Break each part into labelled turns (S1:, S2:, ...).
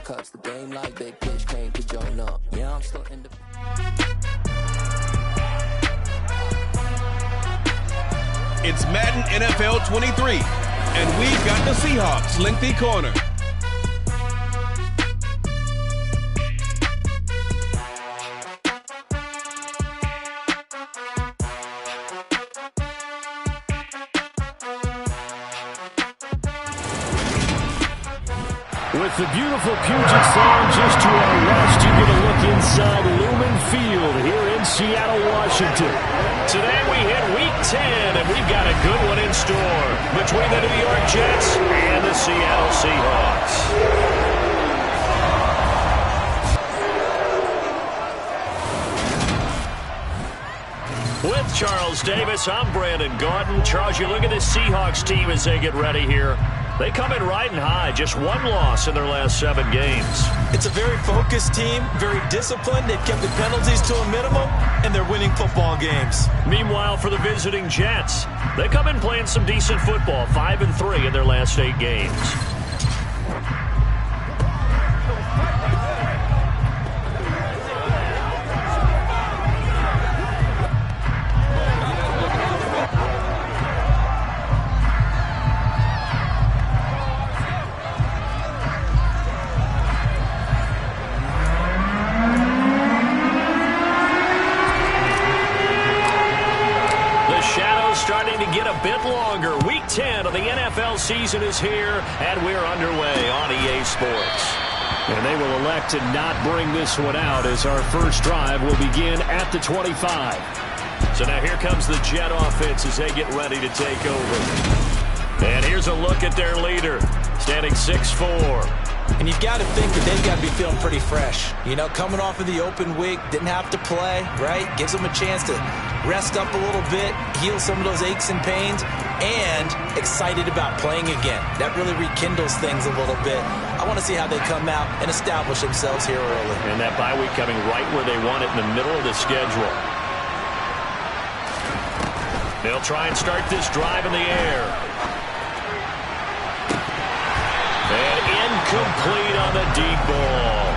S1: cuts the game like big pitch came to join up. Yeah, I'm still in the...
S2: It's Madden NFL 23, and we've got the Seahawks lengthy corner.
S3: With the beautiful Puget Sound just to our west, you get a look inside Lumen Field here in Seattle, Washington.
S4: Today we hit Week 10, and we've got a good one in store between the New York Jets and the Seattle Seahawks. With Charles Davis, I'm Brandon Gaudin. Charles, you look at this Seahawks team as they get ready here. They come in riding high, just one loss in their last 7 games.
S5: It's a very focused team, very disciplined. They've kept the penalties to a minimum, and they're winning football games.
S4: Meanwhile, for the visiting Jets, they come in playing some decent football, 5-3 in their last 8 games. Starting to get a bit longer. Week 10 of the NFL season is here, and we're underway on EA Sports.
S3: And they will elect to not bring this one out as our first drive will begin at the 25.
S4: So now here comes the Jet offense as they get ready to take over. And here's a look at their leader, standing 6'4".
S5: And you've got to think that they've got to be feeling pretty fresh. You know, coming off of the open week, didn't have to play, right? Gives them a chance to rest up a little bit, heal some of those aches and pains, and excited about playing again. That really rekindles things a little bit. I want to see how they come out and establish themselves here early.
S4: And that bye week coming right where they want it, in the middle of the schedule. They'll try and start this drive in the air. And incomplete on the deep ball.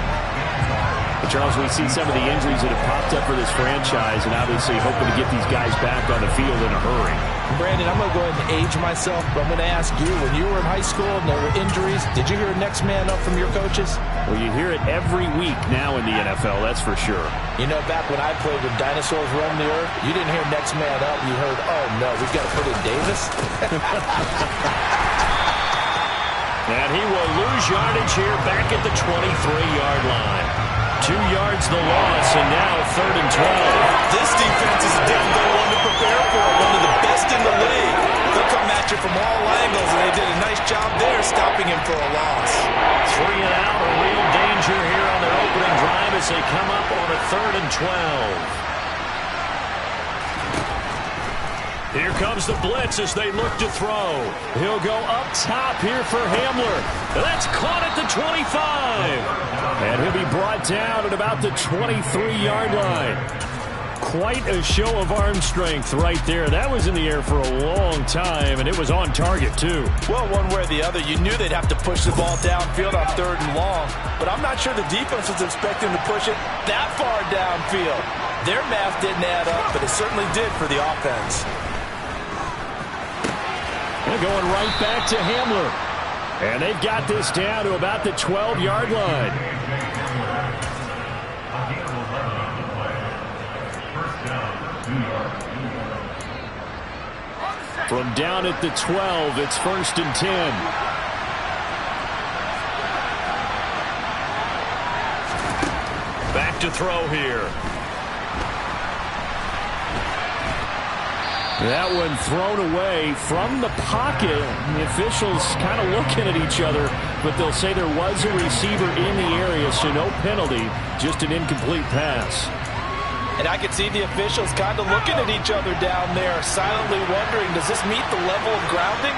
S3: Charles, we see some of the injuries that have popped up for this franchise, and obviously hoping to get these guys back on the field in a hurry.
S5: Brandon, I'm going to go ahead and age myself, but I'm going to ask you, when you were in high school and there were injuries, did you hear next man up from your coaches?
S3: Well, you hear it every week now in the NFL, that's for sure.
S5: You know, back when I played with dinosaurs roam the earth, you didn't hear next man up. You heard, oh, no, we've got to put in Davis.
S4: And he will lose yardage here back at the 23-yard line. 2 yards the loss, and now 3rd and 12.
S5: This defense is definitely one to prepare for, one of the best in the league. They'll come at you from all angles, and they did a nice job there stopping him for a loss.
S4: 3 and out, a real danger here on their opening drive as they come up on a 3rd and 12. Here comes the blitz as they look to throw. He'll go up top here for Hamler. That's caught at the 25.
S3: And he'll be brought down at about the 23-yard line. Quite a show of arm strength right there. That was in the air for a long time, and it was on target, too.
S5: Well, one way or the other, you knew they'd have to push the ball downfield on 3rd and long. But I'm not sure the defense was expecting to push it that far downfield. Their math didn't add up, but it certainly did for the offense.
S3: They're going right back to Hamler. And they've got this down to about the 12-yard line. From down at the 12, it's 1st and 10.
S4: Back to throw here.
S3: That one thrown away from the pocket. The officials kind of looking at each other, but they'll say there was a receiver in the area, so no penalty, just an incomplete pass.
S5: And I could see the officials kind of looking at each other down there, silently wondering, does this meet the level of grounding?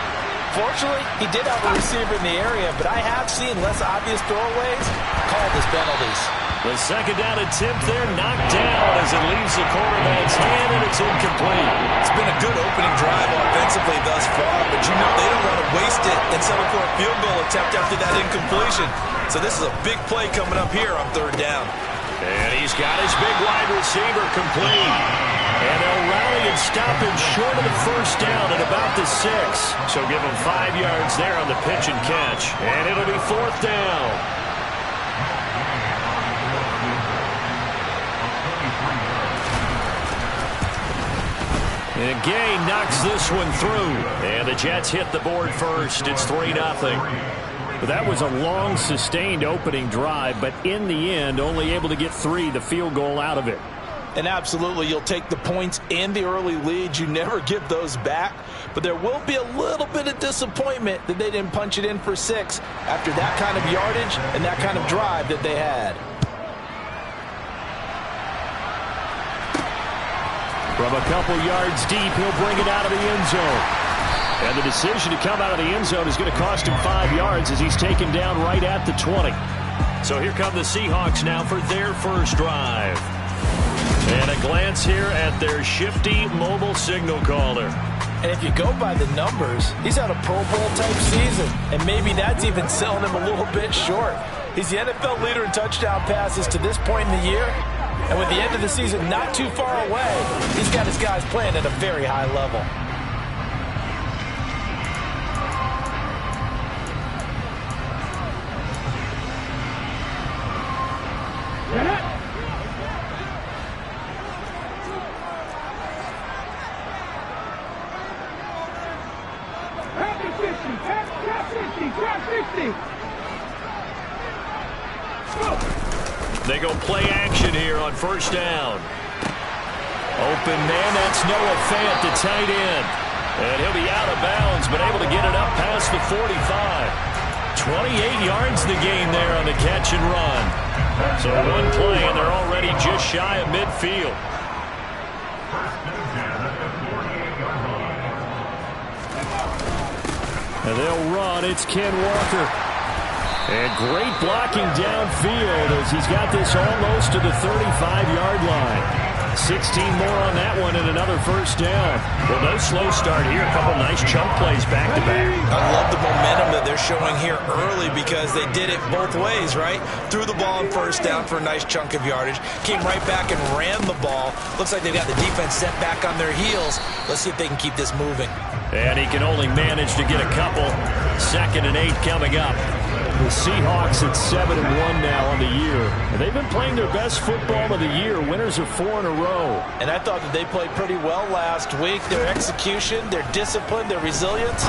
S5: Fortunately, he did have a receiver in the area, but I have seen less obvious throwaways called as penalties.
S4: The second down attempt there knocked down as it leaves the quarterback's hand, and it's incomplete.
S5: It's been a good opening drive offensively thus far, but you know they don't want to waste it and settle for a field goal attempt after that incompletion. So this is a big play coming up here on third down.
S4: And he's got his big wide receiver complete. And they'll rally and stop him short of the first down at about the 6. So give him 5 yards there on the pitch and catch. And it'll be fourth down. And Gay knocks this one through. And the Jets hit the board first. It's 3-0.
S3: That was a long, sustained opening drive, but in the end, only able to get 3, the field goal out of it.
S5: And absolutely, you'll take the points and the early leads. You never give those back. But there will be a little bit of disappointment that they didn't punch it in for 6 after that kind of yardage and that kind of drive that they had.
S3: From a couple yards deep, he'll bring it out of the end zone. And the decision to come out of the end zone is going to cost him 5 yards as he's taken down right at the 20.
S4: So here come the Seahawks now for their first drive. And a glance here at their shifty mobile signal caller.
S5: And if you go by the numbers, he's had a Pro Bowl type season. And maybe that's even selling him a little bit short. He's the NFL leader in touchdown passes to this point in the year. And with the end of the season not too far away, he's got his guys playing at a very high level.
S4: They go play action here on first down. Open man, that's Noah Fant, the tight end. And he'll be out of bounds, but able to get it up past the 45. 28 yards the gain there on the catch and run. So one play, and they're already just shy of midfield.
S3: And they'll run. It's Ken Walker. And great blocking downfield as he's got this almost to the 35-yard line. 16 more on that one and another first down.
S4: Well, no slow start here. A couple nice chunk plays back-to-back.
S5: I love the momentum that they're showing here early because they did it both ways, right? Threw the ball on first down for a nice chunk of yardage. Came right back and ran the ball. Looks like they've got the defense set back on their heels. Let's see if they can keep this moving.
S4: And he can only manage to get a couple. 2nd and 8 coming up.
S3: The Seahawks at 7-1 now on the year. And they've been playing their best football of the year. Winners of 4 in a row.
S5: And I thought that they played pretty well last week. Their execution, their discipline, their resilience,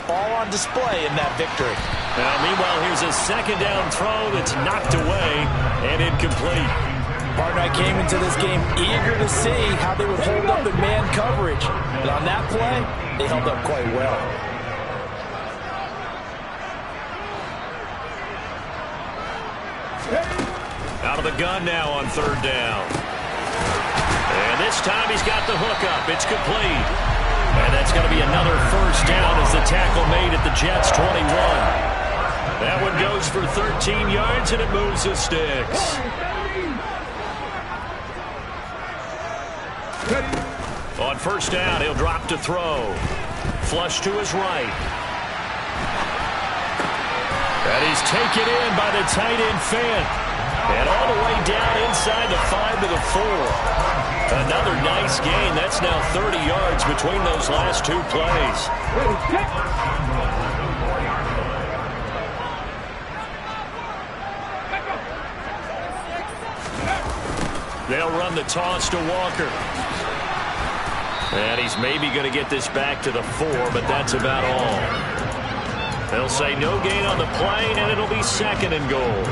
S5: all on display in that victory.
S4: Now, meanwhile, here's a second down throw that's knocked away and incomplete.
S5: Partner, I came into this game eager to see how they would hold up in man coverage. But on that play, they held up quite well.
S4: Out of the gun now on third down. And this time he's got the hookup. It's complete. And that's going to be another first down as the tackle made at the Jets' 21. That one goes for 13 yards, and it moves the sticks. On first down, he'll drop to throw. Flush to his right. And he's taken in by the tight end Fant. And all the way down inside the 5 to the 4. Another nice gain. That's now 30 yards between those last 2 plays. They'll run the toss to Walker. And he's maybe going to get this back to the 4, but that's about all. They'll say no gain on the play, and it'll be 2nd and goal.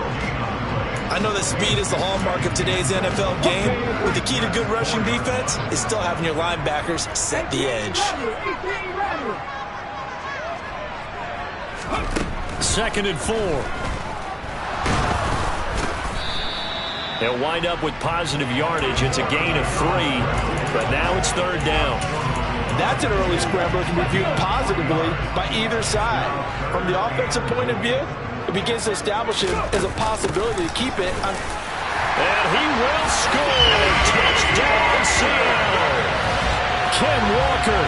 S5: I know that speed is the hallmark of today's NFL game, but the key to good rushing defense is still having your linebackers set the edge.
S4: 2nd and 4. They'll wind up with positive yardage. It's a gain of 3, but now it's third down.
S5: That's an early scrambler that can be viewed positively by either side. From the offensive point of view, it begins to establish it as a possibility to keep it on.
S4: And he will score. Touchdown, Seattle. Ken Walker,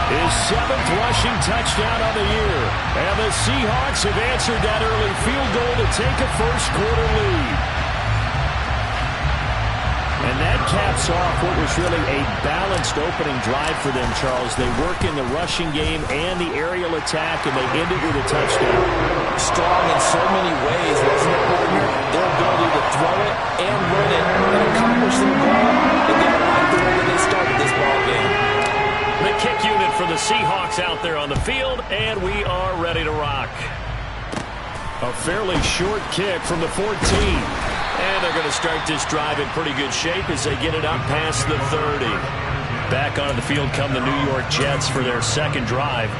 S4: his 7th rushing touchdown on the year. And the Seahawks have answered that early field goal to take a first-quarter lead.
S3: And that caps off what was really a balanced opening drive for them, Charles. They work in the rushing game and the aerial attack, and they end it with a touchdown.
S5: Strong in so many ways, wasn't it, partner? Their ability to throw it and run it and accomplish their goal. Again, I like the way that they started this ball game.
S4: The kick unit for the Seahawks out there on the field, and we are ready to rock.
S3: A fairly short kick from the 14.
S4: And they're going to start this drive in pretty good shape as they get it up past the 30. Back onto the field come the New York Jets for their second drive.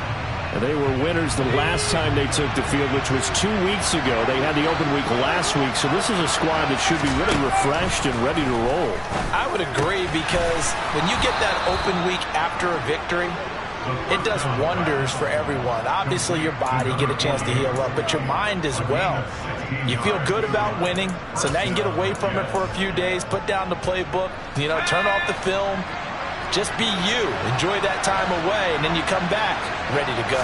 S3: They were winners the last time they took the field, which was 2 weeks ago. They had the open week last week, so this is a squad that should be really refreshed and ready to roll.
S5: I would agree, because when you get that open week after a victory, it does wonders for everyone. Obviously, your body get a chance to heal up, but your mind as well. You feel good about winning, so now you can get away from it for a few days, put down the playbook, turn off the film. Just be you. Enjoy that time away, and then you come back ready to go.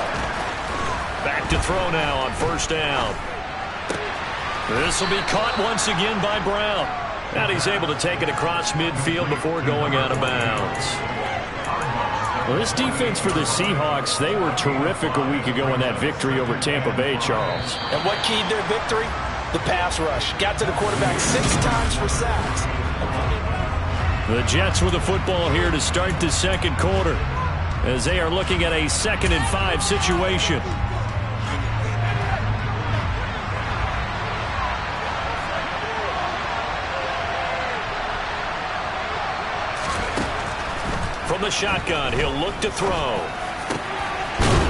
S4: Back to throw now on first down. This will be caught once again by Brown. And he's able to take it across midfield before going out of bounds.
S3: Well, this defense for the Seahawks, they were terrific a week ago in that victory over Tampa Bay, Charles.
S5: And what keyed their victory? The pass rush. Got to the quarterback 6 times for sacks.
S4: The Jets with the football here to start the second quarter as they are looking at a 2nd and 5 situation. From the shotgun, he'll look to throw.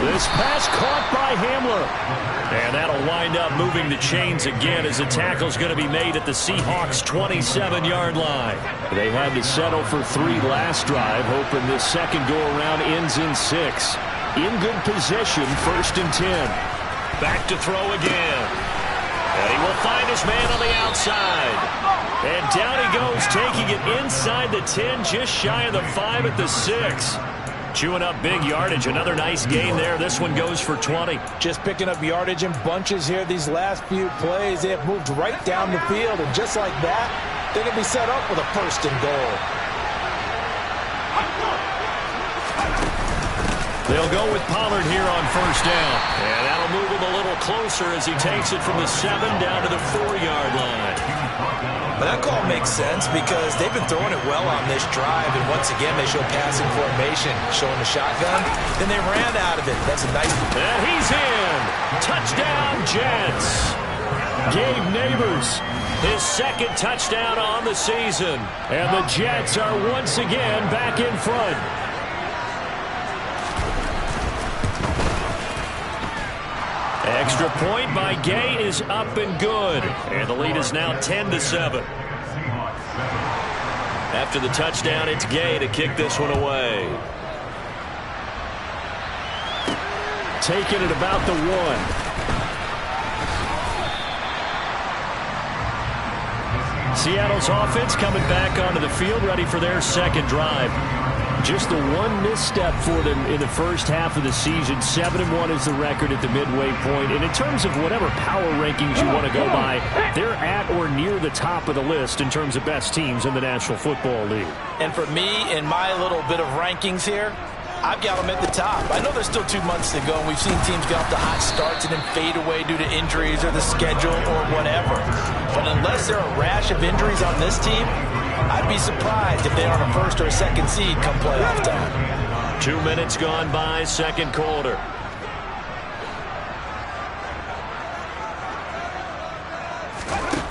S3: This pass caught by Hamler.
S4: And that'll wind up moving the chains again as the tackle's going to be made at the Seahawks' 27-yard line.
S3: They had to settle for 3 last drive, hoping this second go-around ends in 6. In good position, 1st and 10.
S4: Back to throw again. And he will find his man on the outside. And down he goes, taking it inside the 10, just shy of the 5 at the 6. Chewing up big yardage. Another nice gain there. This one goes for 20.
S5: Just picking up yardage in bunches here these last few plays. They have moved right down the field, and just like that, they're going to be set up with a 1st and goal.
S4: They'll go with Pollard here on first down. And that'll move him a little closer as he takes it from the 7 down to the 4-yard line.
S5: But that call makes sense because they've been throwing it well on this drive, and once again they show passing formation, showing the shotgun. Then they ran out of it. That's a nice.
S4: And he's in. Touchdown, Jets.
S3: Gabe Neighbors,
S4: his 2nd touchdown on the season.
S3: And the Jets are once again back in front.
S4: Extra point by Gay is up and good. And the lead is now 10-7. After the touchdown, it's Gay to kick this one away.
S3: Taking it about the 1. Seattle's offense coming back onto the field, ready for their second drive. Just the one misstep for them in the first half of the season. 7-1 is the record at the midway point. And in terms of whatever power rankings you want to go by, they're at or near the top of the list in terms of best teams in the National Football League.
S5: And for me, in my little bit of rankings here, I've got them at the top. I know there's still 2 months to go, and we've seen teams get off to hot starts and then fade away due to injuries or the schedule or whatever. But unless there are a rash of injuries on this team, I'd be surprised if they are on a 1st or a 2nd seed come playoff time.
S4: 2 minutes gone by, second quarter.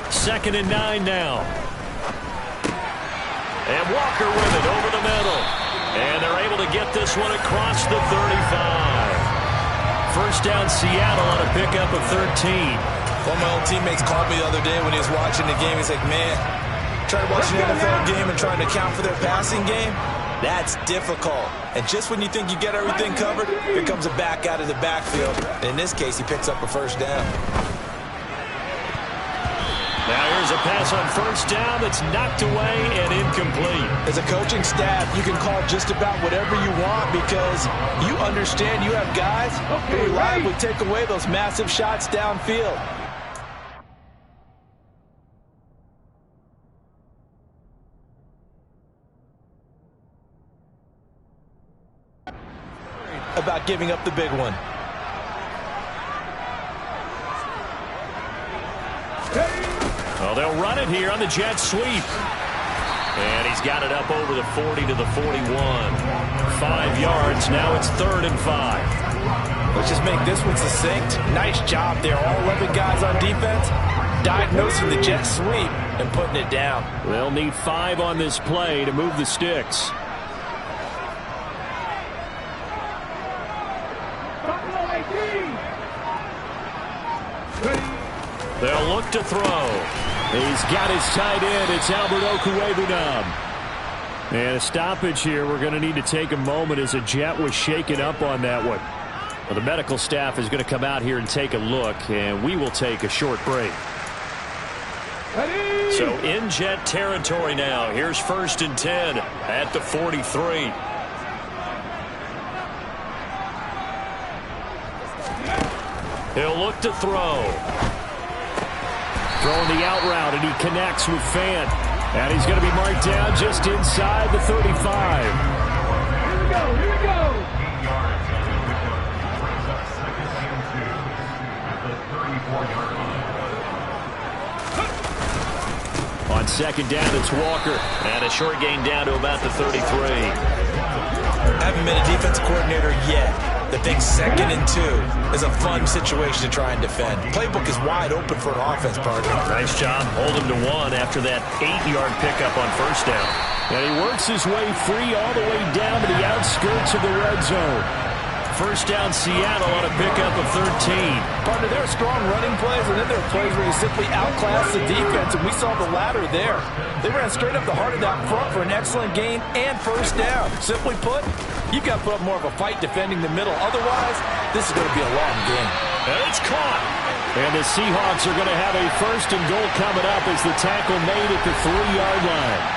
S4: Second and 9 now. And Walker with it over the middle. And they're able to get this one across the 35. First down, Seattle on a pickup of 13.
S5: One of my old teammates called me the other day when he was watching the game. He's like, man, trying to watch an NFL game and trying to account for their passing game, that's difficult. And just when you think you get everything covered, here comes a back out of the backfield. In this case, he picks up a 1st down.
S4: Now here's a pass on first down that's knocked away and incomplete.
S5: As a coaching staff, you can call just about whatever you want because you understand you have guys who reliably take away those massive shots downfield. About giving up the big one.
S4: Well, they'll run it here on the jet sweep. And he's got it up over the 40 to the 41. 5 yards. Now it's 3rd and 5.
S5: Let's just make this one succinct. Nice job there. All 11 guys on defense diagnosing the jet sweep and putting it down.
S3: They'll need 5 on this play to move the sticks.
S4: They'll look to throw.
S3: He's got his tight end. It's Albert Okwuegbunam. And a stoppage here. We're going to need to take a moment as a jet was shaken up on that one. Well, the medical staff is going to come out here and take a look, and we will take a short break.
S4: So in jet territory now. Here's 1st and 10 at the 43. He'll look to throw.
S3: Throwing the out route, and he connects with Fant. And he's going to be marked down just inside the 35.
S6: Here we go, here we go.
S3: On 2nd down, it's Walker.
S4: And a short gain down to about the 33.
S5: Haven't been a defensive coordinator yet. The big 2nd and 2 is a fun situation to try and defend. Playbook is wide open for an offense partner.
S4: Nice job. Hold him to 1 after that 8-yard pickup on 1st down.
S3: And he works his way free all the way down to the outskirts of the red zone. 1st down Seattle on a pickup of 13.
S5: Partner, there are strong running plays, and then there are plays where you simply outclass the defense, and we saw the latter there. They ran straight up the heart of that front for an excellent gain and 1st down. Simply put, you've got to put up more of a fight defending the middle. Otherwise, this is going to be a long game.
S4: And it's caught.
S3: And the Seahawks are going to have a 1st and goal coming up as the tackle made at the 3-yard line.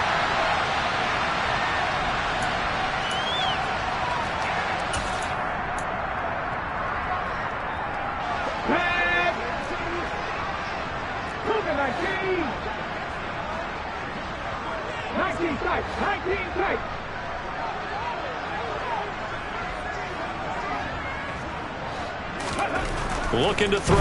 S4: Looking to throw.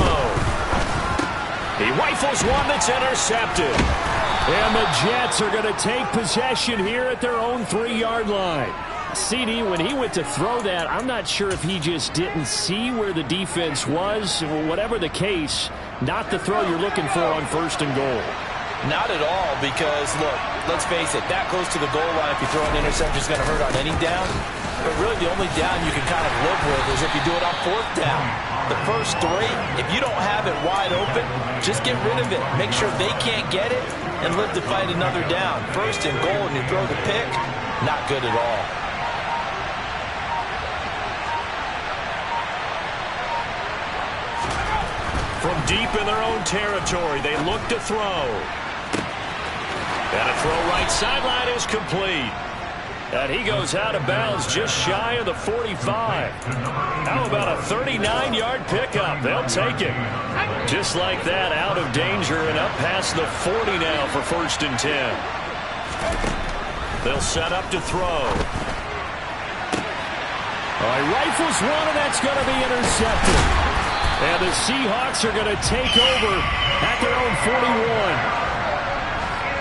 S4: He rifles one that's intercepted.
S3: And the Jets are going to take possession here at their own 3-yard line. CD, when he went to throw that, I'm not sure if he just didn't see where the defense was. Whatever the case, not the throw you're looking for on 1st and goal.
S5: Not at all, because, look, let's face it, that close to the goal line, if you throw an interception, is going to hurt on any down. But really, the only down you can kind of live with is if you do it on 4th down. The first 3, if you don't have it wide open, just get rid of it. Make sure they can't get it and live to fight another down. 1st and goal, and you throw the pick, not good at all.
S4: From deep in their own territory, they look to throw. And a throw right sideline is complete. And he goes out of bounds just shy of the 45. How about a 39-yard pickup? They'll take it. Just like that, out of danger and up past the 40 now for 1st and 10. They'll set up to throw.
S3: He rifles one, and that's going to be intercepted. And the Seahawks are going to take over at their own 41.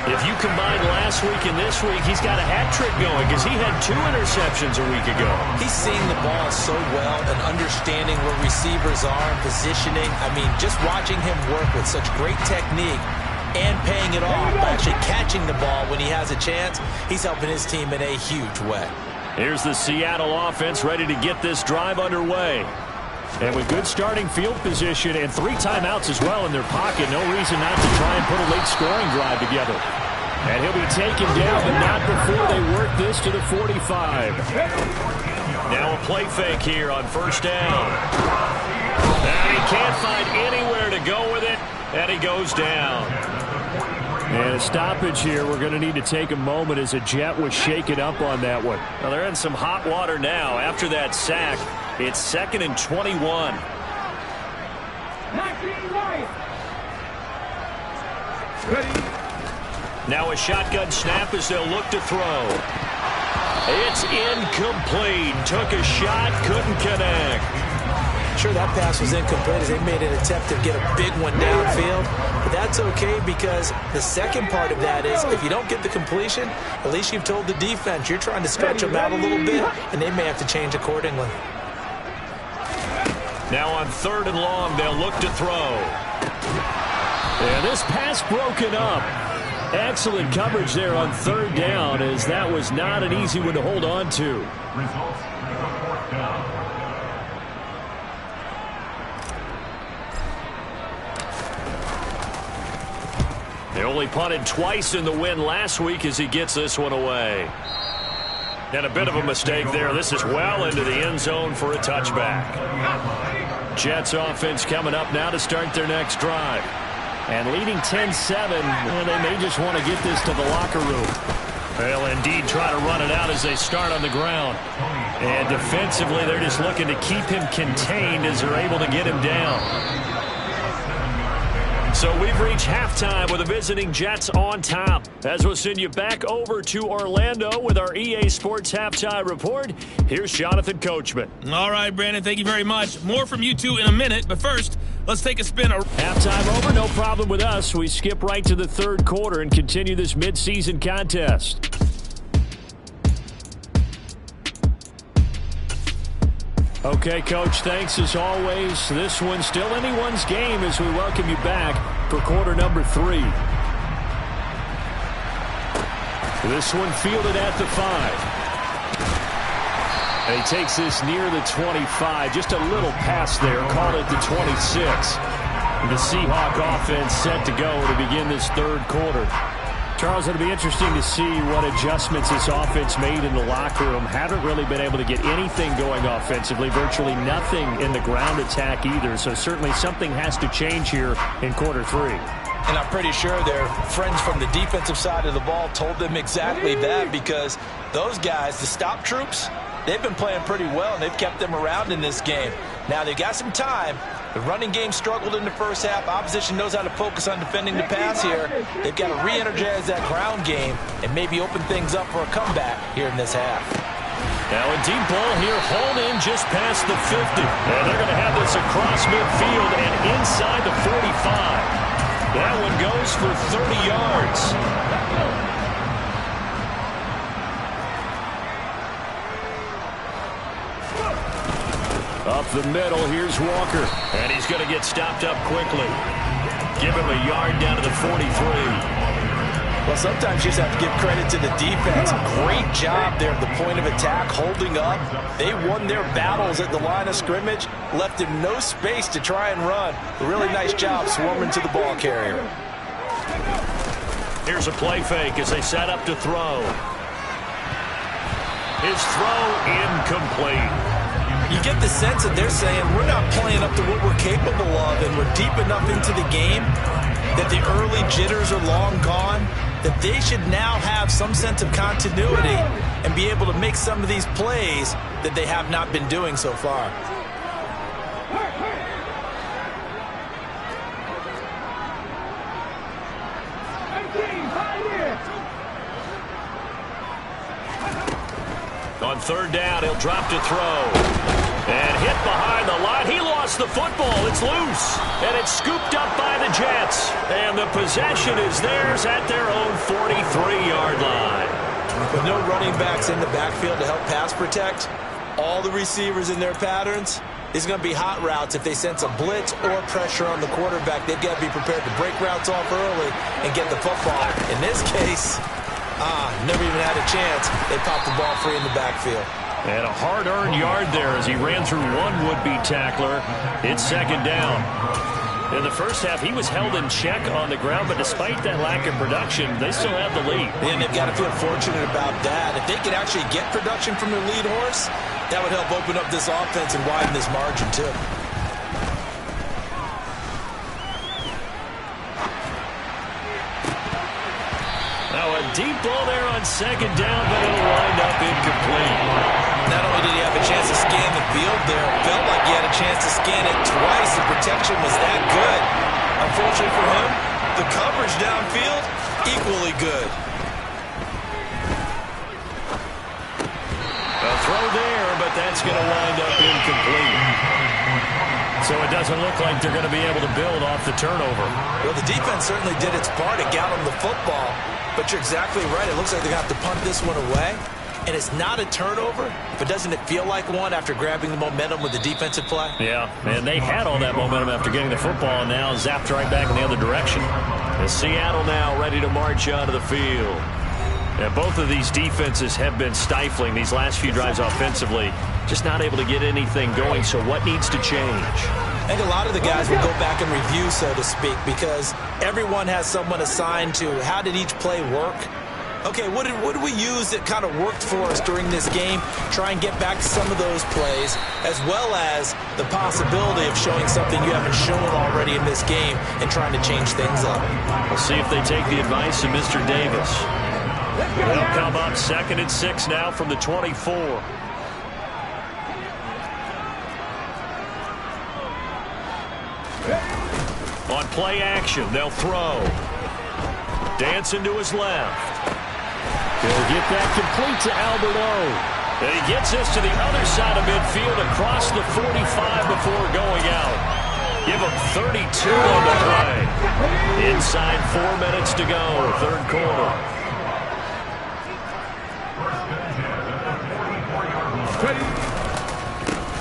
S4: If you combine last week and this week, he's got a hat trick going because he had 2 interceptions a week ago.
S5: He's seeing the ball so well and understanding where receivers are and positioning. I mean, just watching him work with such great technique and paying it off by actually catching the ball when he has a chance, he's helping his team in a huge way.
S3: Here's the Seattle offense ready to get this drive underway. And with good starting field position and 3 timeouts as well in their pocket, no reason not to try and put a late scoring drive together. And he'll be taken down, but not before they work this to the 45.
S4: Now a play fake here on 1st down. And he can't find anywhere to go with it, and he goes down.
S3: And a stoppage here. We're going to need to take a moment as a Jet was shaken up on that one.
S4: Well, they're in some hot water now. After that sack, it's 2nd and 21. Now a shotgun snap as they'll look to throw. It's incomplete. Took a shot, couldn't connect.
S5: Sure, that pass was incomplete as they made an attempt to get a big one downfield. But that's okay because the second part of that is if you don't get the completion, at least you've told the defense you're trying to stretch them out a little bit, and they may have to change accordingly.
S4: Now on 3rd and long, they'll look to throw.
S3: And this pass broken up. Excellent coverage there on 3rd down as that was not an easy one to hold on to.
S4: They only punted twice in the win last week as he gets this one away. And a bit of a mistake there. This is well into the end zone for a touchback. Jets offense coming up now to start their next drive.
S3: And leading 10-7, well, they may just want to get this to the locker room.
S4: They'll indeed try to run it out as they start on the ground.
S3: And defensively, they're just looking to keep him contained as they're able to get him down.
S4: So we've reached halftime with the visiting Jets on top. As we'll send you back over to Orlando with our EA Sports Halftime Report, here's Jonathan Coachman.
S7: All right, Brandon, thank you very much. More from you two in a minute, but first, let's take a spin.
S3: Halftime over, no problem with us. We skip right to the 3rd quarter and continue this midseason contest. Okay, Coach, thanks as always. This one's still anyone's game as we welcome you back for quarter number 3. This one fielded at the 5. And he takes this near the 25. Just a little pass there. Call it the 26. The Seahawk offense set to go to begin this 3rd quarter. Charles, it'll be interesting to see what adjustments this offense made in the locker room. Haven't really been able to get anything going offensively. Virtually nothing in the ground attack either. So certainly something has to change here in quarter 3.
S5: And I'm pretty sure their friends from the defensive side of the ball told them exactly that because those guys, the stop troops, they've been playing pretty well, and they've kept them around in this game. Now, they've got some time. The running game struggled in the first half. Opposition knows how to focus on defending the pass here. They've got to re-energize that ground game and maybe open things up for a comeback here in this half.
S4: Now a deep ball here, hauled in just past the 50. And they're going to have this across midfield and inside the 45. That one goes for 30 yards.
S3: Up the middle, here's Walker.
S4: And he's going to get stopped up quickly. Give him a yard down to the 43.
S5: Well, sometimes you just have to give credit to the defense. Great job there at the point of attack, holding up. They won their battles at the line of scrimmage, left him no space to try and run. A really nice job swarming to the ball carrier.
S4: Here's a play fake as they set up to throw. His throw incomplete.
S5: You get the sense that they're saying we're not playing up to what we're capable of, and we're deep enough into the game that the early jitters are long gone, that they should now have some sense of continuity and be able to make some of these plays that they have not been doing so far.
S4: On 3rd down, he'll drop to throw. And hit behind the line. He lost the football. It's loose. And it's scooped up by the Jets. And the possession is theirs at their own 43-yard line.
S5: With no running backs in the backfield to help pass protect, all the receivers in their patterns, it's going to be hot routes. If they sense a blitz or pressure on the quarterback, they've got to be prepared to break routes off early and get the football. In this case, never even had a chance. They popped the ball free in the backfield.
S4: And a hard-earned yard there as he ran through one would-be tackler. It's 2nd down. In the first half, he was held in check on the ground, but despite that lack of production, they still have the lead.
S5: And they've got to feel fortunate about that. If they can actually get production from their lead horse, that would help open up this offense and widen this margin, too.
S4: deep ball there on second down, but it'll wind up incomplete.
S5: Not only did he have a chance to scan the field there, it felt like he had a chance to scan it twice. The protection was that good. Unfortunately for him, the coverage downfield, equally good.
S4: A throw there, but that's going to wind up incomplete. So it doesn't look like they're going to be able to build off the turnover.
S5: Well, the defense certainly did its part. It got them the football. But you're exactly right. It looks like they're going to have to punt this one away. And it's not a turnover, but doesn't it feel like one after grabbing the momentum with the defensive play?
S4: Yeah, and they had all that momentum after getting the football, and now zapped right back in the other direction. And Seattle now ready to march onto the field. Yeah, both of these defenses have been stifling these last few drives offensively. Just not able to get anything going, so what needs to change?
S5: I think a lot of the guys will go back and review, so to speak, because everyone has someone assigned to how did each play work. Okay, what did we use that kind of worked for us during this game? Try and get back to some of those plays, as well as the possibility of showing something you haven't shown already in this game and trying to change things up.
S4: We'll see if they take the advice of Mr. Davis. They'll come up 2nd and 6 now from the 24. On play action, they'll throw. Dancing to his left.
S3: He'll get that complete to Albert O.
S4: And he gets this to the other side of midfield across the 45 before going out. Give him 32 on the play. Inside 4 minutes to go, third quarter.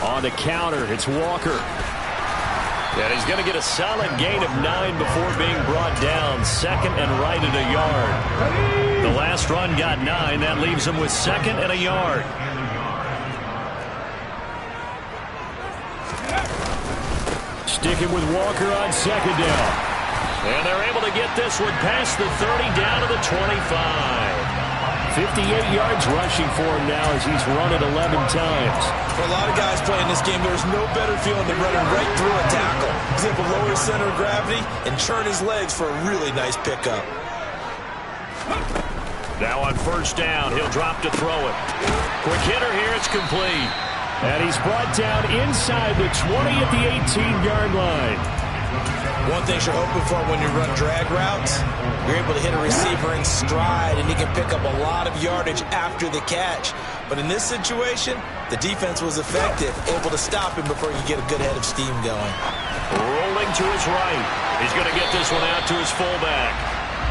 S3: On the counter, it's Walker.
S4: And he's going to get a solid gain of 9 before being brought down. 2nd and right at a yard. The last run got 9. That leaves him with 2nd and a yard.
S3: Sticking with Walker on 2nd down.
S4: And they're able to get this one past the 30 down to the 25.
S3: 58 yards rushing for him now as he's run it 11 times.
S5: For a lot of guys playing this game, there's no better feeling than running right through a tackle. He's able to lower his center of gravity and churn his legs for a really nice pickup.
S4: Now on 1st down, he'll drop to throw it. Quick hitter here, it's complete.
S3: And he's brought down inside the 20 at the 18-yard line.
S5: One thing you're hoping for when you run drag routes, you're able to hit a receiver in stride, and he can pick up a lot of yardage after the catch. But in this situation, the defense was effective, able to stop him before you get a good head of steam going.
S4: Rolling to his right. He's going to get this one out to his fullback.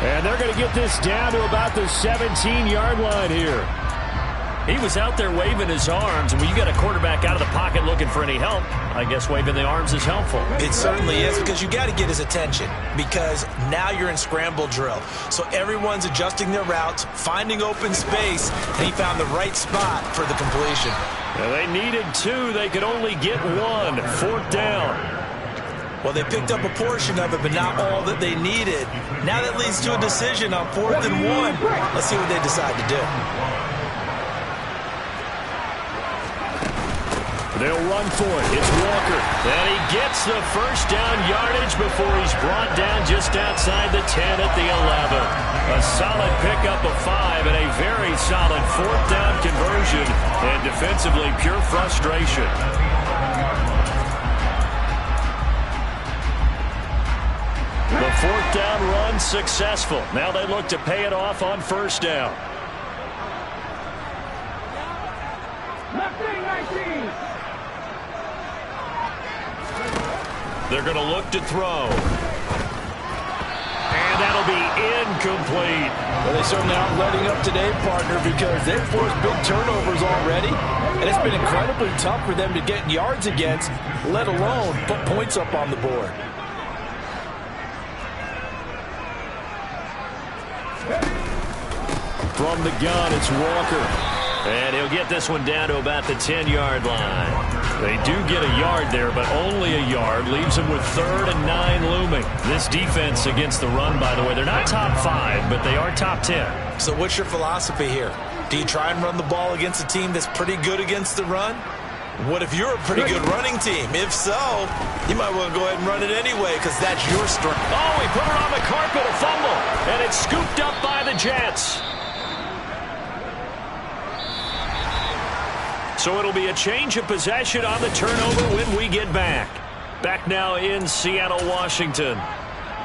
S3: And they're going to get this down to about the 17-yard line here.
S4: He was out there waving his arms, and when you got a quarterback out of the pocket looking for any help, I guess waving the arms is helpful.
S5: It certainly is, because you got to get his attention, because now you're in scramble drill. So everyone's adjusting their routes, finding open space, and he found the right spot for the completion.
S4: Now they needed 2. They could only get 1. 4th down.
S5: Well, they picked up a portion of it, but not all that they needed. Now that leads to a decision on 4th and 1. Let's see what they decide to do.
S3: They'll run for it. It's Walker.
S4: And he gets the 1st down yardage before he's brought down just outside the 10 at the 11. A solid pickup of 5 and a very solid 4th down conversion. And defensively, pure frustration. The 4th down run successful. Now they look to pay it off on 1st down. They're going to look to throw. And that'll be incomplete.
S8: Well, they certainly aren't letting up today, partner, because they've forced big turnovers already. And it's been incredibly tough for them to get yards against, let alone put points up on the board.
S3: From the gun, it's Walker.
S4: And he'll get this one down to about the 10-yard line. They do get a yard there, but only a yard. Leaves them with 3rd and 9 looming. This defense against the run, by the way, they're not top 5, but they are top 10.
S5: So what's your philosophy here? Do you try and run the ball against a team that's pretty good against the run? What if you're a pretty good running team? If so, you might want to go ahead and run it anyway, because that's your strength.
S4: Oh, he put it on the carpet, a fumble. And it's scooped up by the Jets. So it'll be a change of possession on the turnover when we get back. Back now in Seattle, Washington.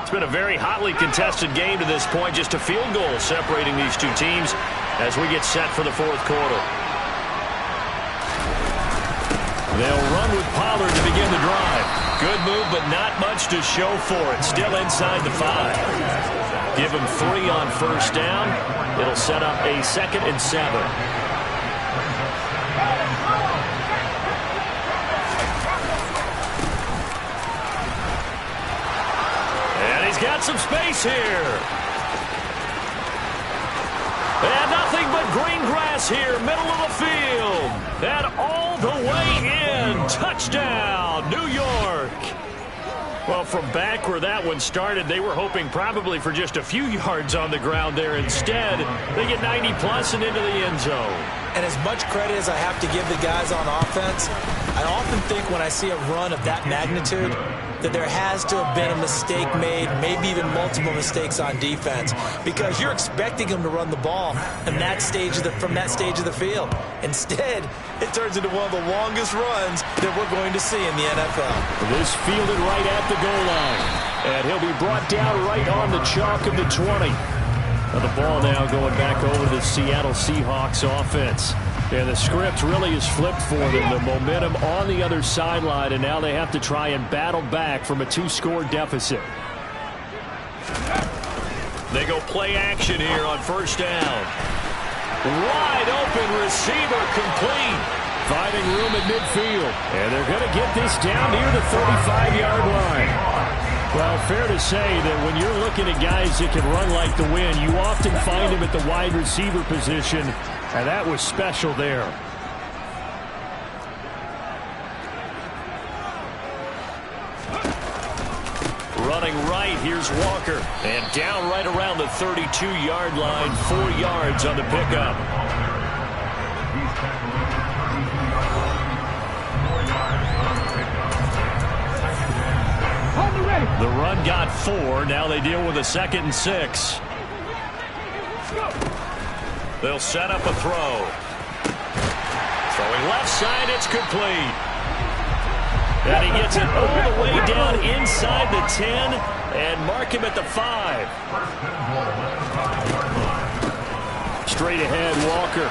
S4: It's been a very hotly contested game to this point. Just a field goal separating these two teams as we get set for the fourth quarter. They'll run with Pollard to begin the drive. Good move, but not much to show for it. Still inside the 5. Give him 3 on first down. It'll set up a 2nd and 7. And he's got some space here. And nothing but green grass here, middle of the field. And all the way in. Touchdown, New York. Well, from back where that one started, they were hoping probably for just a few yards on the ground there. Instead, they get 90-plus and into the end zone.
S5: And as much credit as I have to give the guys on offense, I often think when I see a run of that magnitude that there has to have been a mistake made, maybe even multiple mistakes on defense, because you're expecting them to run the ball in that stage from that stage of the field. Instead, it turns into one of the longest runs that we're going to see in the NFL.
S3: This fielded right at the goal line, and he'll be brought down right on the chalk of the 20. Now the ball now going back over to the Seattle Seahawks offense. And the script really is flipped for them. The momentum on the other sideline, and now they have to try and battle back from a 2-score deficit.
S4: They go play action here on first down. Wide open receiver complete.
S3: Finding room at midfield. And they're going to get this down near the 35-yard line. Well, fair to say that when you're looking at guys that can run like the wind, you often find them at the wide receiver position. And that was special there.
S4: Running right, here's Walker. And down right around the 32-yard line, 4 yards on the pickup. The run got 4. Now they deal with a 2nd and 6. They'll set up a throw. Throwing left side, it's complete. And he gets it all the way down inside the 10 and mark him at the 5.
S3: Straight ahead, Walker.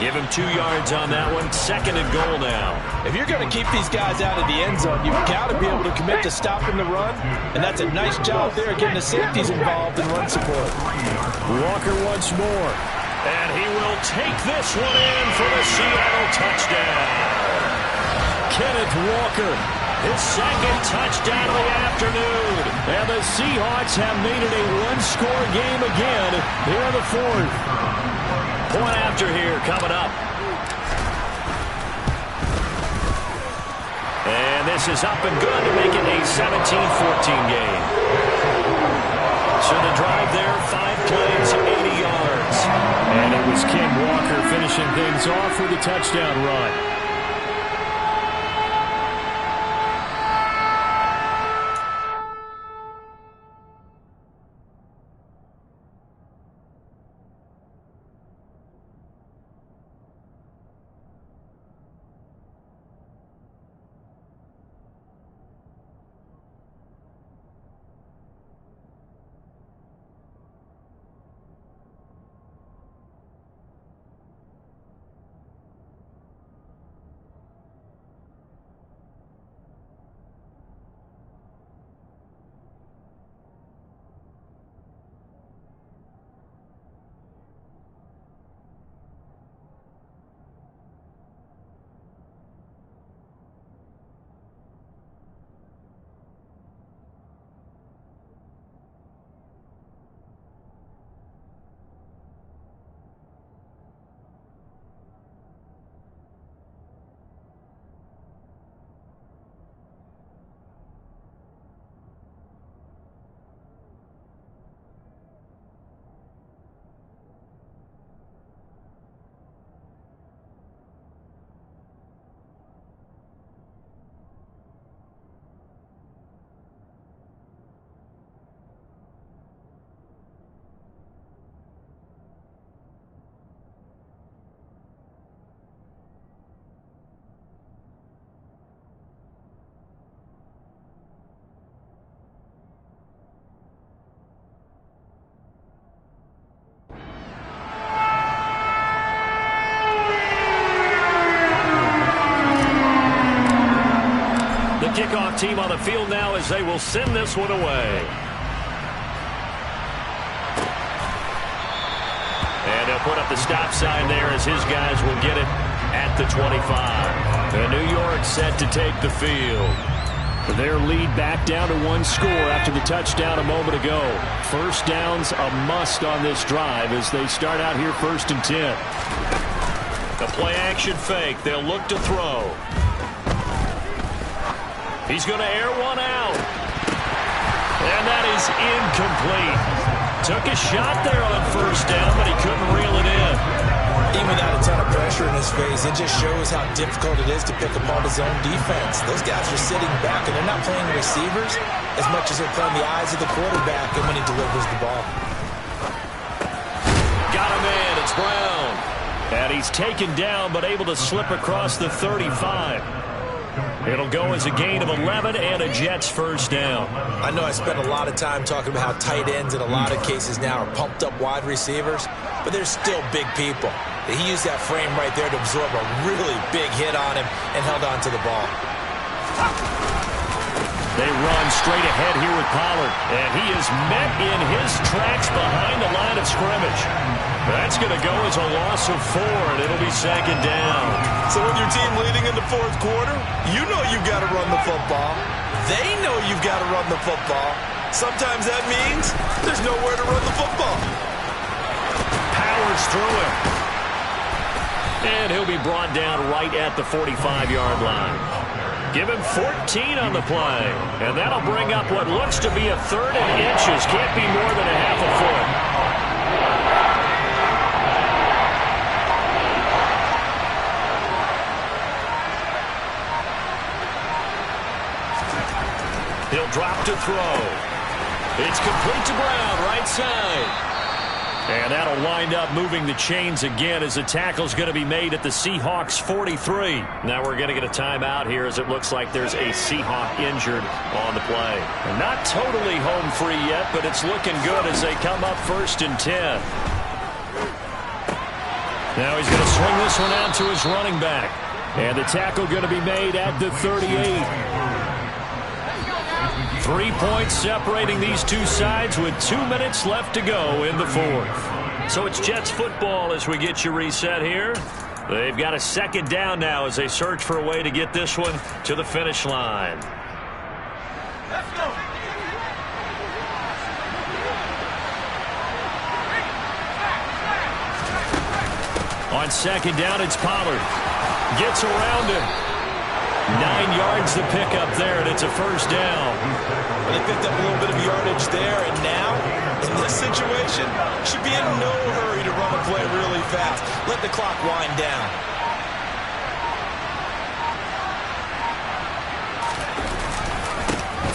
S4: Give him 2 yards on that one. 2nd and goal now.
S8: If you're going to keep these guys out of the end zone, you've got to be able to commit to stopping the run, and that's a nice job there getting the safeties involved in run support.
S3: Walker once more.
S4: And he will take this one in for the Seattle touchdown.
S3: Kenneth Walker,
S4: his 2nd touchdown of the afternoon.
S3: And the Seahawks have made it a 1-score game again here in the 4th.
S4: Point after here coming up. And this is up and good to make it a 17-14 game. So the drive there, 5 plays, 80 yards.
S3: And it was Ken Walker finishing things off with a touchdown run.
S4: Seahawk team on the field now as they will send this one away. And they'll put up the stop sign there as his guys will get it at the 25. And New York set to take the field.
S3: Their lead back down to 1 score after the touchdown a moment ago. First down's a must on this drive as they start out here 1st and 10.
S4: The play action fake. They'll look to throw. He's going to air one out. And that is incomplete. Took a shot there on 1st down, but he couldn't reel it in.
S5: Even without a ton of pressure in his face, it just shows how difficult it is to pick apart his own defense. Those guys are sitting back, and they're not playing receivers as much as they're playing the eyes of the quarterback and when he delivers the ball.
S4: Got a man. It's Brown.
S3: And he's taken down, but able to slip across the 35. It'll go as a gain of 11 and a Jets first down.
S5: I know I spent a lot of time talking about how tight ends in a lot of cases now are pumped up wide receivers, but they're still big people. He used that frame right there to absorb a really big hit on him and held on to the ball.
S3: They run straight ahead here with Pollard, and he is met in his tracks behind the line of scrimmage. That's going to go as a loss of 4, and it'll be 2nd down.
S5: So with your team leading in the 4th quarter, you know you've got to run the football. They know you've got to run the football. Sometimes that means there's nowhere to run the football.
S3: Powers through him.
S4: And he'll be brought down right at the 45-yard line. Give him 14 on the play. And that'll bring up what looks to be a 3rd and inches. Can't be more than a half a foot. He'll drop to throw. It's complete to Brown, right side.
S3: And that'll wind up moving the chains again as the tackle's going to be made at the Seahawks 43.
S4: Now we're going to get a timeout here as it looks like there's a Seahawk injured on the play.
S3: And not totally home free yet, but it's looking good as they come up 1st and 10. Now he's going to swing this one out to his running back. And the tackle going to be made at the 38. 3 points separating these two sides with 2 minutes left to go in the 4th.
S4: So it's Jets football as we get you reset here. They've got a 2nd down now as they search for a way to get this one to the finish line.
S6: Let's go.
S3: On 2nd down, it's Pollard. Gets around him. 9 yards to pick up there, and it's a 1st down.
S5: Well, they picked up a little bit of yardage there, and now, in this situation, should be in no hurry to run a play really fast. Let the clock wind down.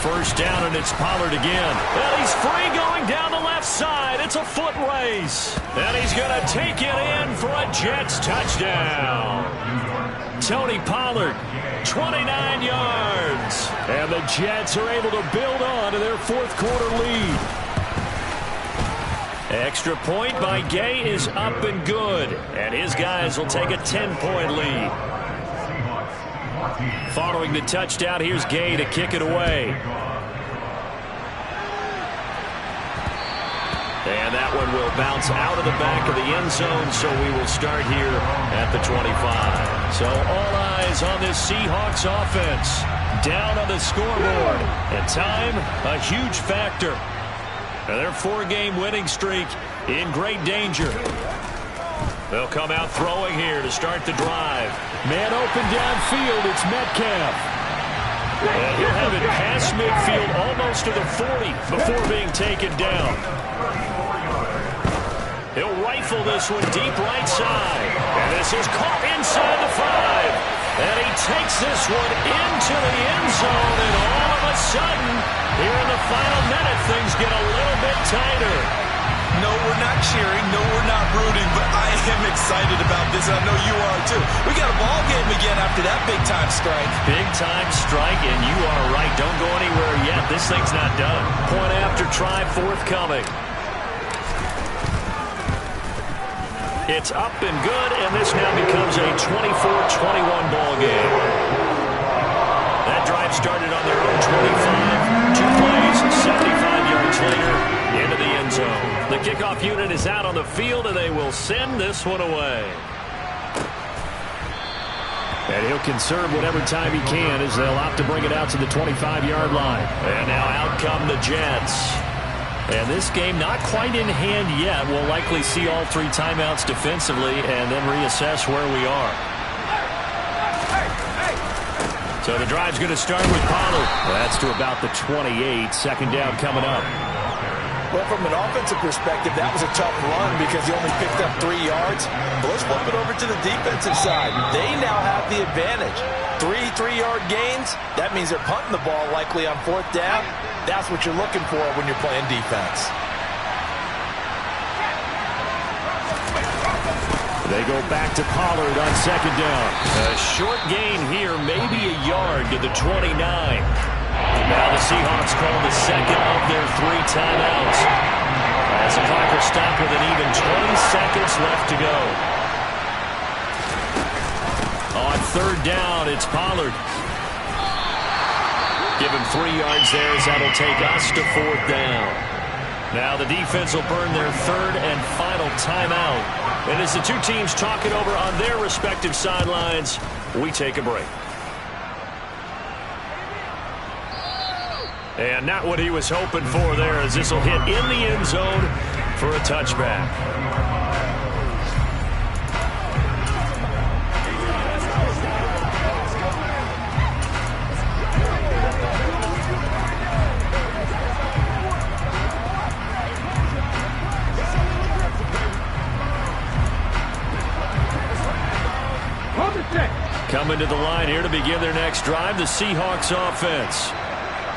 S3: First down, and it's Pollard again.
S4: And he's free going down the left side. It's a foot race. And he's going to take it in for a Jets touchdown.
S3: Tony Pollard, 29 yards. And the Jets are able to build on to their 4th quarter lead. Extra point by Gay is up and good. And his guys will take a 10-point lead. Following the touchdown, here's Gay to kick it away.
S4: And that one will bounce out of the back of the end zone, so we will start here at the 25.
S3: So all eyes on this Seahawks offense. Down on the scoreboard. And time, a huge factor. And their 4-game winning streak in great danger.
S4: They'll come out throwing here to start the drive.
S3: Man open downfield, it's Metcalf. And he'll have it past midfield almost to the 40 before being taken down.
S4: He'll rifle this one deep right side. And this is caught inside the 5. And he takes this one into the end zone. And all of a sudden, here in the final minute, things get a little bit tighter.
S5: No, we're not cheering. No, we're not rooting. But I am excited about this. I know you are, too. We got a ball game again after that big-time strike.
S4: Big-time strike, and you are right. Don't go anywhere yet. This thing's not done.
S3: Point after try forthcoming.
S4: It's up and good, and this now becomes a 24-21 ball game. That that drive started on their own 25. 2 plays, 75 yards later, into the end zone. The kickoff unit is out on the field, and they will send this one away.
S3: And he'll conserve whatever time he can as they'll opt to bring it out to the 25-yard line.
S4: And now out come the Jets. And this game not quite in hand yet. We'll likely see all 3 timeouts defensively and then reassess where we are. So the drive's going to start with Pollard.
S3: That's to about the 28. Second down coming up.
S5: Well, from an offensive perspective, that was a tough run because he only picked up 3 yards. But let's flip it over to the defensive side. They now have the advantage. 3 3-yard gains. That means they're punting the ball likely on 4th down. That's what you're looking for when you're playing defense.
S3: They go back to Pollard on second down.
S4: A short gain here, maybe a yard to the 29. Now the Seahawks call the second of their 3 timeouts. As the clock will stop with an even 20 seconds left to go. On 3rd down, it's Pollard. Give him 3 yards there as that'll take us to 4th down. Now the defense will burn their 3rd and final timeout. And as the 2 teams talk it over on their respective sidelines, we take a break. And not what he was hoping for there, as this will hit in the end zone for a touchback. Coming to the line here to begin their next drive, the Seahawks offense.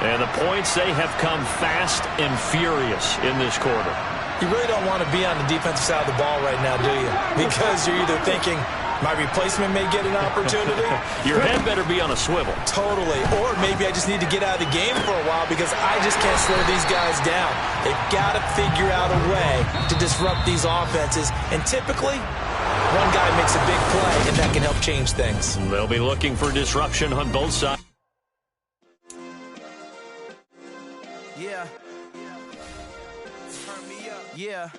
S4: And the points, they have come fast and furious in this quarter.
S5: You really don't want to be on the defensive side of the ball right now, do you? Because you're either thinking, my replacement may get an opportunity.
S4: Your head better be on a swivel.
S5: Totally. Or maybe I just need to get out of the game for a while because I just can't slow these guys down. They've got to figure out a way to disrupt these offenses. And typically, one guy makes a big play, and that can help change things.
S4: They'll be looking for disruption on both sides.
S9: Yeah. Turn me up. Yeah.